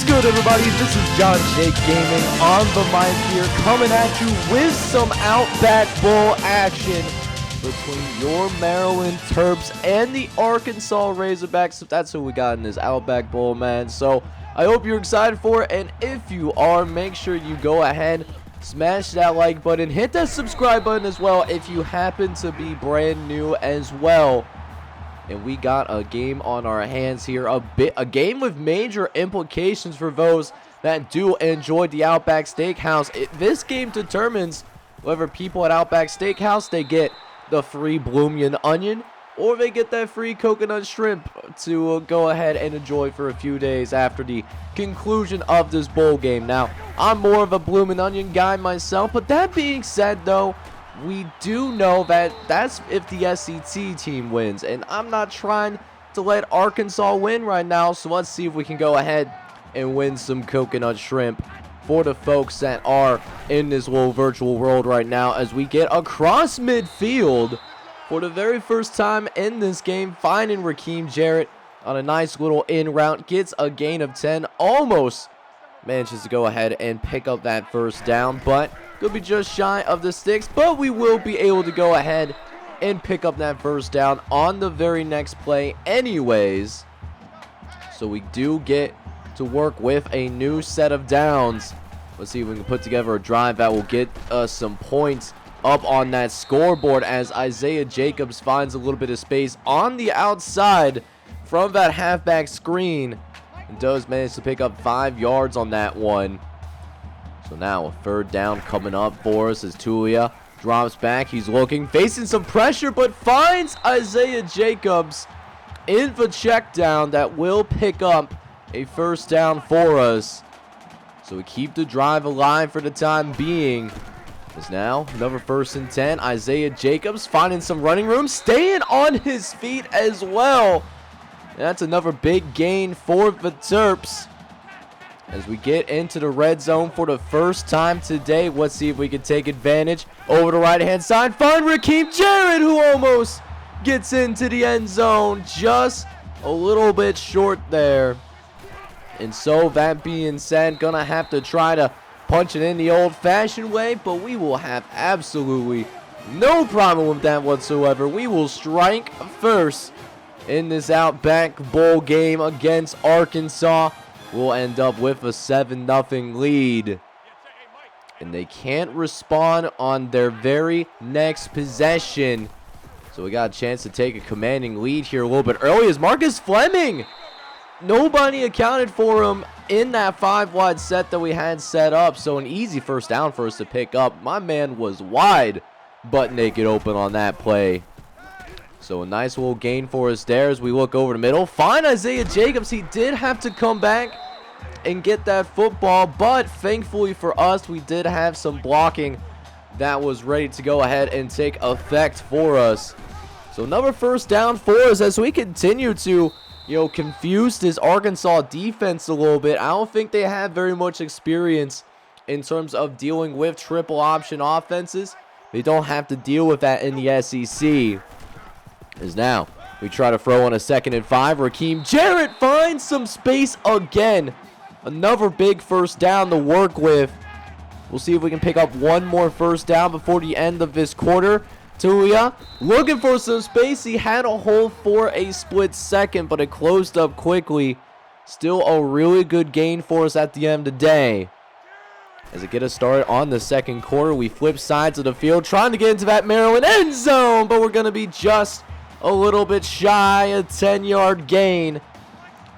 good, everybody? This is John Jake Gaming on the mic here, coming at you with some Outback Bowl action between your Maryland Terps and the Arkansas Razorbacks. That's who we got in this Outback Bowl, man. So I hope you're excited for it, and if you are, make sure you go ahead, smash that like button, hit that subscribe button as well if you happen to be brand new as well. And we got a game on our hands here, a game with major implications for those that do enjoy the Outback Steakhouse. This game determines whether people at Outback Steakhouse, they get the free Bloomian onion or they get that free coconut shrimp to go ahead and enjoy for a few days after the conclusion of this bowl game. Now, I'm more of a Bloomin' Onion guy myself, but that being said, though, we do know that that's if the SEC team wins, and I'm not trying to let Arkansas win right now, so let's see if we can go ahead and win some coconut shrimp for the folks that are in this little virtual world right now as we get across midfield for the very first time in this game, finding Rakeem Jarrett on a nice little in route, gets a gain of 10, almost manages to go ahead and pick up that first down, but could be just shy of the sticks, but we will be able to go ahead and pick up that first down on the very next play anyways. So we do get to work with a new set of downs. Let's see if we can put together a drive that will get us some points up on that scoreboard as Isaiah Jacobs finds a little bit of space on the outside from that halfback screen and does manage to pick up 5 yards on that one. So now a third down coming up for us as Tulia drops back. He's looking, facing some pressure, but finds Isaiah Jacobs in the check down that will pick up a first down for us. So we keep the drive alive for the time being. As now another 1st and 10. Isaiah Jacobs finding some running room, staying on his feet as well. And that's another big gain for the Terps. As we get into the red zone for the first time today, let's see if we can take advantage. Over the right-hand side, find Rakeem Jarrett, who almost gets into the end zone. Just a little bit short there. And so, that being said, gonna have to try to punch it in the old-fashioned way, but we will have absolutely no problem with that whatsoever. We will strike first in this Outback Bowl game against Arkansas. We'll end up with a 7-0 lead. And they can't respond on their very next possession. So we got a chance to take a commanding lead here a little bit early as Marcus Fleming. Nobody accounted for him in that 5-wide set that we had set up. So an easy first down for us to pick up. My man was wide, butt naked open on that play. So a nice little gain for us there as we look over the middle. Find Isaiah Jacobs. He did have to come back and get that football, but thankfully for us, we did have some blocking that was ready to go ahead and take effect for us. So another first down for us as we continue to, confuse this Arkansas defense a little bit. I don't think they have very much experience in terms of dealing with triple option offenses. They don't have to deal with that in the SEC. As now we try to throw on a 2nd and 5. Rakeem Jarrett finds some space again. Another big first down to work with. We'll see if we can pick up one more first down before the end of this quarter. Tulia looking for some space. He had a hole for a split second, but it closed up quickly. Still a really good gain for us at the end of the day. As it gets us started on the second quarter, we flip sides of the field, trying to get into that Maryland end zone, but we're going to be just a little bit shy, a 10-yard gain.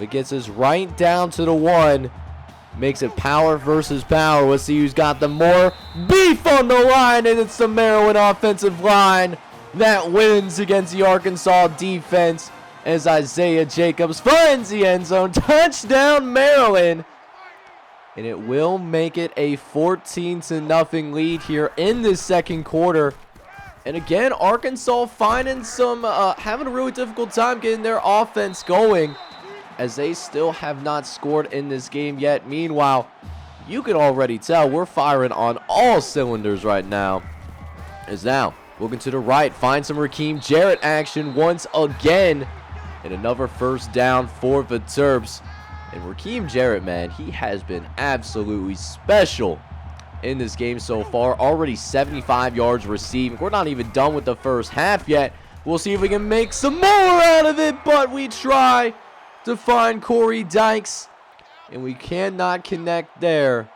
It gets us right down to the 1. Makes it power versus power. Let's see who's got the more beef on the line, and it's the Maryland offensive line that wins against the Arkansas defense as Isaiah Jacobs finds the end zone. Touchdown, Maryland. And it will make it a 14-0 lead here in this second quarter. And again, Arkansas finding some, having a really difficult time getting their offense going, as they still have not scored in this game yet. Meanwhile, you can already tell we're firing on all cylinders right now. As now, looking to the right, find some Rakeem Jarrett action once again. And another first down for the Terps. And Rakeem Jarrett, man, he has been absolutely special in this game so far. Already 75 yards receiving. We're not even done with the first half yet. We'll see if we can make some more out of it, but we try to find Corey Dykes, and we cannot connect there.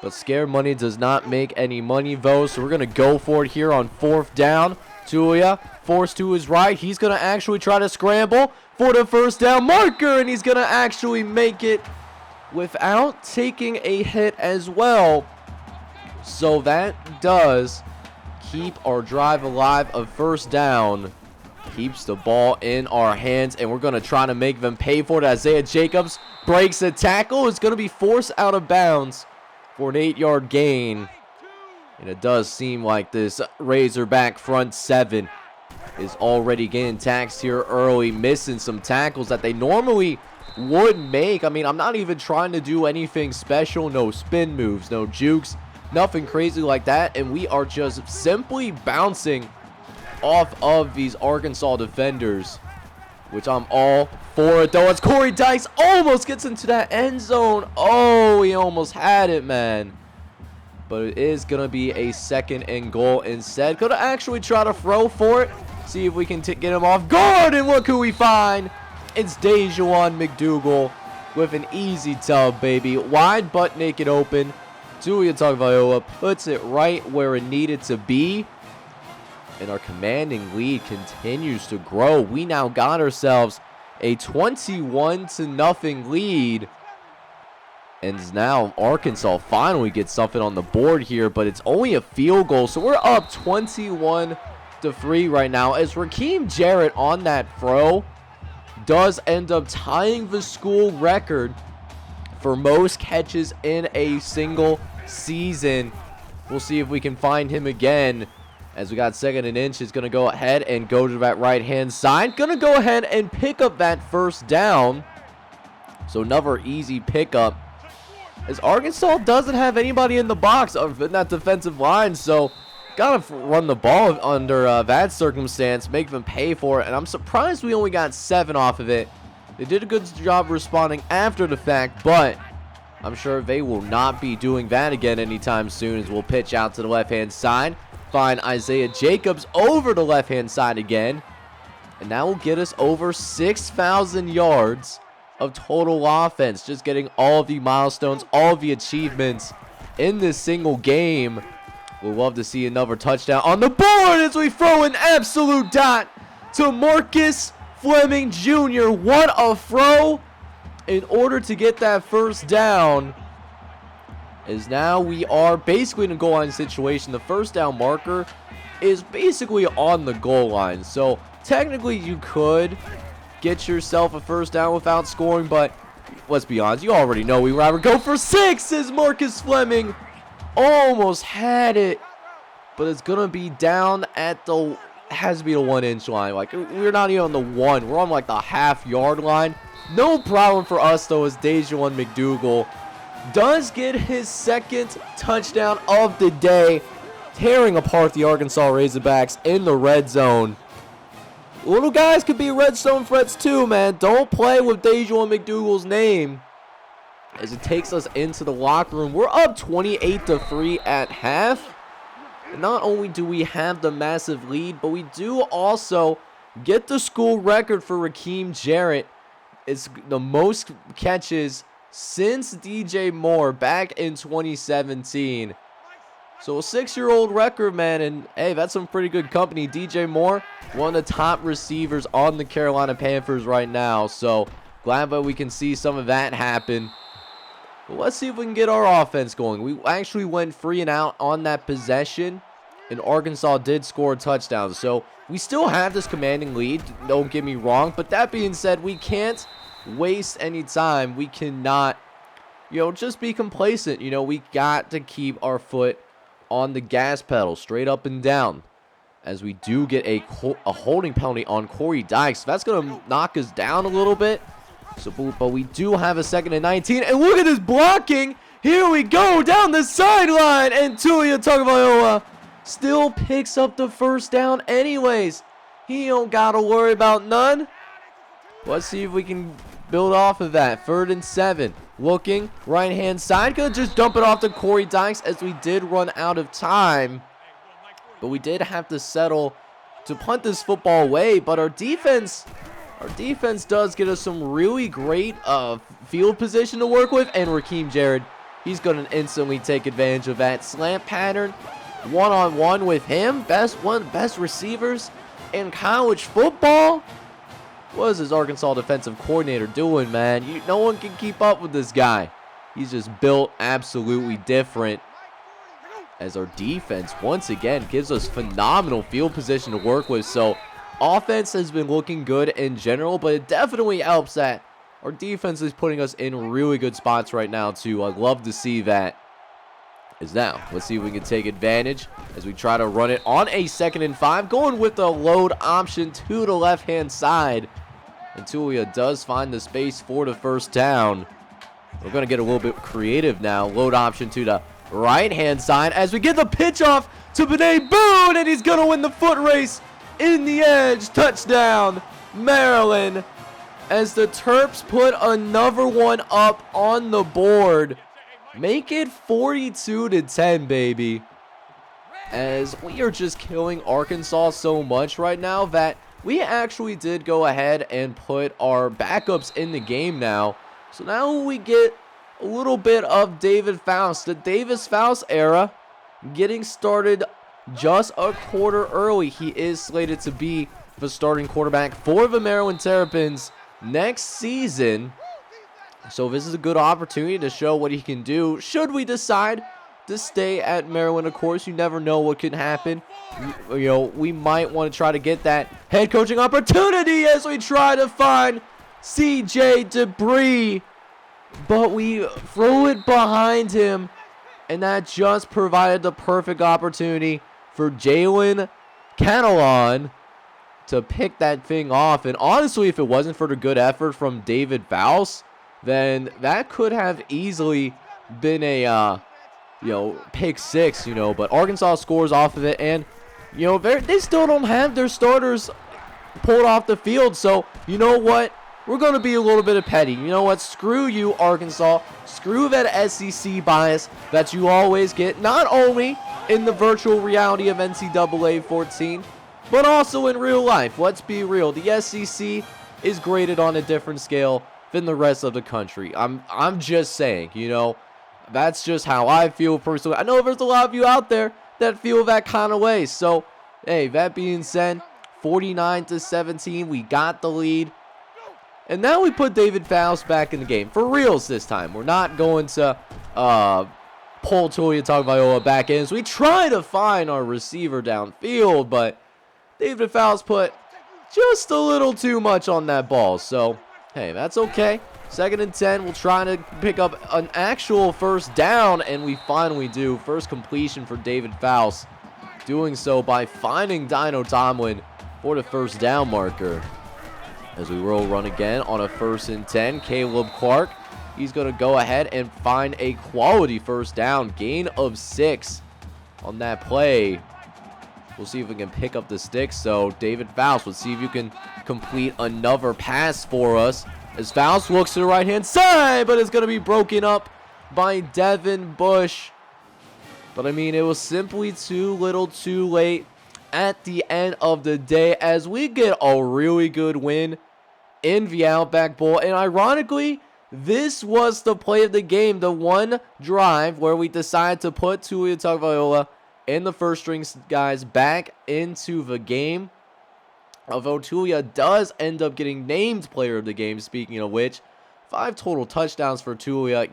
But scared money does not make any money, though, so we're going to go for it here on 4th down. Tulia forced to his right. He's going to actually try to scramble for the first down marker, and he's going to actually make it without taking a hit as well. So that does keep our drive alive of first down. Keeps the ball in our hands, and we're going to try to make them pay for it. Isaiah Jacobs breaks a tackle. It's going to be forced out of bounds for an 8-yard gain. And it does seem like this Razorback front seven is already getting taxed here early, missing some tackles that they normally would make. I mean, I'm not even trying to do anything special. No spin moves, no jukes, nothing crazy like that. And we are just simply bouncing off of these Arkansas defenders, which I'm all for it, though. As Corey Dykes almost gets into that end zone. Oh, he almost had it, man. But it is going to be a 2nd and goal instead. Going to actually try to throw for it. See if we can get him off guard. And look who we find. It's Dejuan McDougal with an easy tub, baby. Wide butt naked open. Tulia Tagovailoa puts it right where it needed to be. And our commanding lead continues to grow. We now got ourselves a 21-0 lead. And now Arkansas finally gets something on the board here, but it's only a field goal. So we're up 21-3 right now, as Rakeem Jarrett on that throw does end up tying the school record for most catches in a single season. We'll see if we can find him again, as we got 2nd and inch. Is going to go ahead and go to that right-hand side. Going to go ahead and pick up that first down. So another easy pickup, as Arkansas doesn't have anybody in the box other than that defensive line. So gotta run the ball under that circumstance, make them pay for it. And I'm surprised we only got 7 off of it. They did a good job responding after the fact, but I'm sure they will not be doing that again anytime soon, as we'll pitch out to the left-hand side. Find Isaiah Jacobs over the left-hand side again. And that will get us over 6,000 yards of total offense. Just getting all of the milestones, all of the achievements in this single game. We'll love to see another touchdown on the board as we throw an absolute dot to Marcus Fleming Jr. What a throw in order to get that first down. As now we are basically in a goal line situation. The first down marker is basically on the goal line. So technically you could get yourself a first down without scoring, but let's be honest, you already know we rather go for 6, as Marcus Fleming almost had it, but it's gonna be down at the, has to be the 1-inch line. Like, we're not even on the 1, we're on like the half-yard line. No problem for us though, as Dejuan McDougal does get his 2nd touchdown of the day, tearing apart the Arkansas Razorbacks in the red zone. Little guys could be red zone threats too, man. Don't play with Dejuan McDougal's name, as it takes us into the locker room. We're up 28-3 at half. And not only do we have the massive lead, but we do also get the school record for Rakeem Jarrett. It's the most catches since DJ Moore back in 2017. So a 6-year-old record, man, and hey, that's some pretty good company. DJ Moore, one of the top receivers on the Carolina Panthers right now. So glad that we can see some of that happen. But let's see if we can get our offense going. We actually went 3 and out on that possession, and Arkansas did score a touchdown. So we still have this commanding lead, don't get me wrong. But that being said, we can't waste any time. We cannot, just be complacent. We got to keep our foot on the gas pedal, straight up and down, as we do get a holding penalty on Corey Dykes. So that's going to knock us down a little bit. So, but we do have a 2nd and 19. And look at this blocking. Here we go down the sideline. And Tulia Tagovailoa still picks up the first down anyways. He don't got to worry about none. Let's see if we can build off of that. 3rd and 7. Looking right-hand side. Gonna just dump it off to Corey Dykes as we did run out of time. But we did have to settle to punt this football away. But our defense does get us some really great field position to work with. And Raheem Jarrett, he's going to instantly take advantage of that slant pattern. One-on-one with him. Best receivers in college football. What is his Arkansas defensive coordinator doing, man? No one can keep up with this guy. He's just built absolutely different. As our defense, once again, gives us phenomenal field position to work with. So, offense has been looking good in general, but it definitely helps that our defense is putting us in really good spots right now, too. I'd love to see that. Now, let's see if we can take advantage as we try to run it on a 2nd and 5. Going with the load option to the left-hand side. And Tulia does find the space for the 1st down. We're going to get a little bit creative now. Load option to the right-hand side as we get the pitch off to Benet Boone, and he's going to win the foot race in the edge. Touchdown, Maryland, as the Terps put another one up on the board. Make it 42-10, baby. As we are just killing Arkansas so much right now that we actually did go ahead and put our backups in the game now. So now we get a little bit of David Faust, the Davis Faust era, getting started just a quarter early. He is slated to be the starting quarterback for the Maryland Terrapins next season. So this is a good opportunity to show what he can do. Should we decide to stay at Maryland, of course, you never know what can happen. You know, we might want to try to get that head coaching opportunity as we try to find CJ Debris. But we throw it behind him, and that just provided the perfect opportunity for Jalen Catalon to pick that thing off. And honestly, if it wasn't for the good effort from David Faust, then that could have easily been a, pick 6, But Arkansas scores off of it, and, they still don't have their starters pulled off the field. So, you know what? We're going to be a little bit of petty. You know what? Screw you, Arkansas. Screw that SEC bias that you always get, not only in the virtual reality of NCAA 14, but also in real life. Let's be real. The SEC is graded on a different scale than the rest of the country. I'm just saying, that's just how I feel personally. I know there's a lot of you out there that feel that kind of way. So, hey, that being said, 49-17, we got the lead. And now we put David Faust back in the game. For reals this time. We're not going to pull Tulia Tagovailoa back in as we try to find our receiver downfield. But David Faust put just a little too much on that ball. So, hey, that's okay. 2nd and 10. We'll try to pick up an actual 1st down. And we finally do. First completion for David Faust. Doing so by finding Dino Tomlin for the 1st down marker. As we will run again on a 1st and 10, Caleb Clark, he's going to go ahead and find a quality 1st down. Gain of 6 on that play. We'll see if we can pick up the sticks. So David Faust, let's see if you can complete another pass for us. As Faust looks to the right-hand side, but it's going to be broken up by Devin Bush. But I mean, it was simply too little too late at the end of the day as we get a really good win in the Outback Bowl. And ironically, this was the play of the game, the one drive where we decided to put Tulia Tagovailoa and the first string guys back into the game. Although Tulia does end up getting named player of the game, speaking of which, 5 total touchdowns for Tulia,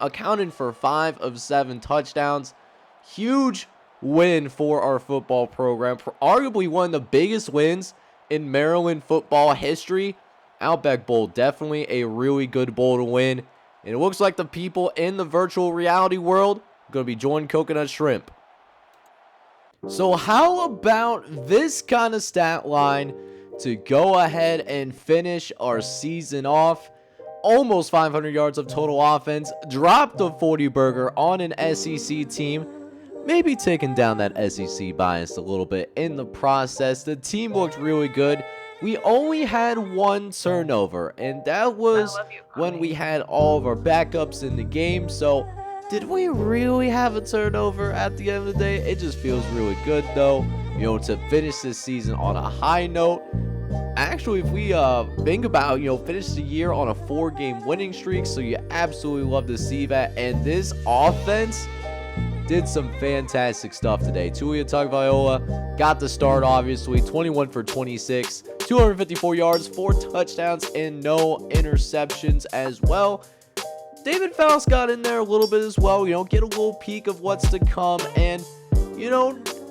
accounting for 5 of 7 touchdowns. Huge win for our football program. Arguably one of the biggest wins in Maryland football history. Outback Bowl, definitely a really good bowl to win. And it looks like the people in the virtual reality world are going to be joining Coconut Shrimp. So how about this kind of stat line to go ahead and finish our season off? Almost 500 yards of total offense. Dropped a 40 burger on an SEC team. Maybe taking down that SEC bias a little bit in the process. The team looked really good. we only had one turnover, and that was when we had all of our backups in the game. So did we really have a turnover at the end of the day? It just feels really good though, to finish this season on a high note. Actually, if we think about, finish the year on a 4-game winning streak, so you absolutely love to see that. And this offense did some fantastic stuff today. Tua Tagovailoa got the start, obviously, 21 for 26, 254 yards, 4 touchdowns, and no interceptions as well. David Faust got in there a little bit as well, get a little peek of what's to come, and,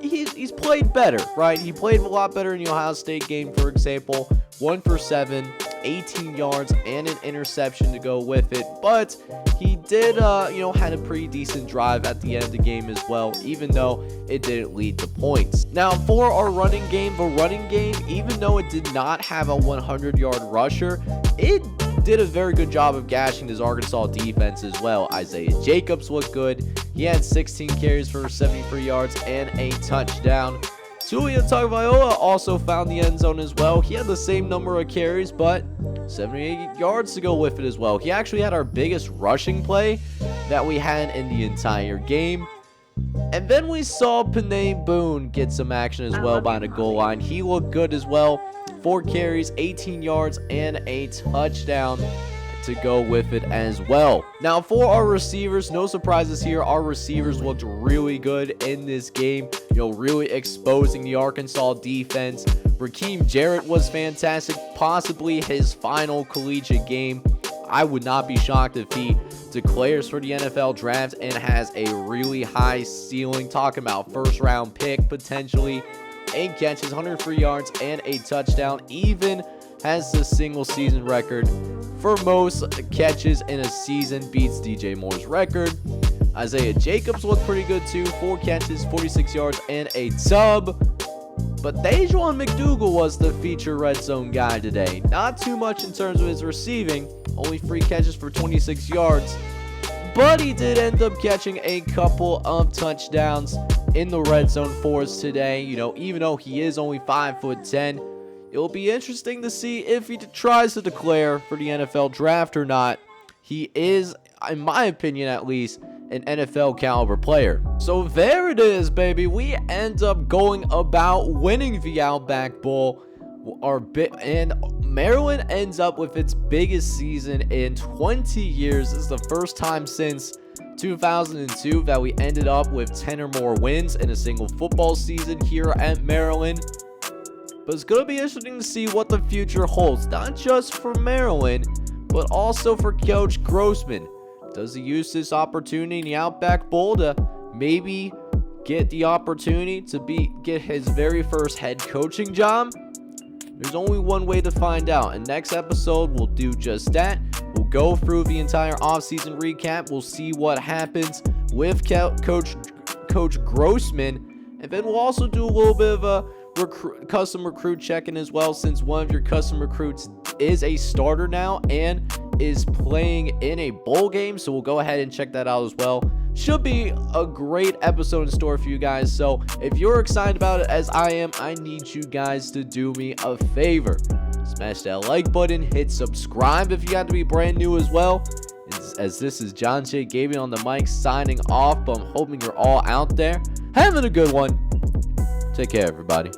he's played better, right? He played a lot better in the Ohio State game, for example. 1 for 7, 18 yards, and an interception to go with it. But he did, had a pretty decent drive at the end of the game as well, even though it didn't lead to points. Now, for our running game, even though it did not have a 100-yard rusher, it did a very good job of gashing this Arkansas defense as well. Isaiah Jacobs looked good. He had 16 carries for 73 yards and a touchdown. Tua Tagovailoa also found the end zone as well. He had the same number of carries, but 78 yards to go with it as well. He actually had our biggest rushing play that we had in the entire game. And then we saw Panay Boone get some action as well by the goal line. He looked good as well. 4 carries, 18 yards, and a touchdown to go with it as well. Now, for our receivers, no surprises here. Our receivers looked really good in this game, really exposing the Arkansas defense. Raheem Jarrett was fantastic, possibly his final collegiate game. I would not be shocked if he declares for the NFL draft and has a really high ceiling, talking about first-round pick potentially. 8 catches, 103 yards, and a touchdown. Even has the single season record for most catches in a season, beats DJ Moore's record. Isaiah Jacobs looked pretty good too. 4 catches, 46 yards, and a tub. But Dejuan McDougal was the feature red zone guy today. Not too much in terms of his receiving. Only 3 catches for 26 yards. But he did end up catching a couple of touchdowns in the red zone for us today. Even though he is only 5'10", it will be interesting to see if he tries to declare for the NFL draft or not. He is, in my opinion at least, an NFL caliber player. So there it is, baby. We end up going about winning the Outback Bowl. And Maryland ends up with its biggest season in 20 years. This is the first time since 2002 that we ended up with 10 or more wins in a single football season here at Maryland. But it's going to be interesting to see what the future holds, not just for Maryland, but also for Coach Grossman. Does he use this opportunity in the Outback Bowl to maybe get the opportunity to get his very first head coaching job? There's only one way to find out, and next episode we'll do just that. We'll go through the entire offseason recap. We'll see what happens with Coach Grossman, and then we'll also do a little bit of a custom recruit check-in as well, since one of your custom recruits is a starter now and is playing in a bowl game. So we'll go ahead and check that out as well. Should be a great episode in store for you guys. So if you're excited about it as I am, I need you guys to do me a favor. Smash that like button, hit subscribe if you got to be brand new as well. As this is John J. Gaming on the mic signing off, but I'm hoping you're all out there having a good one. Take care, everybody.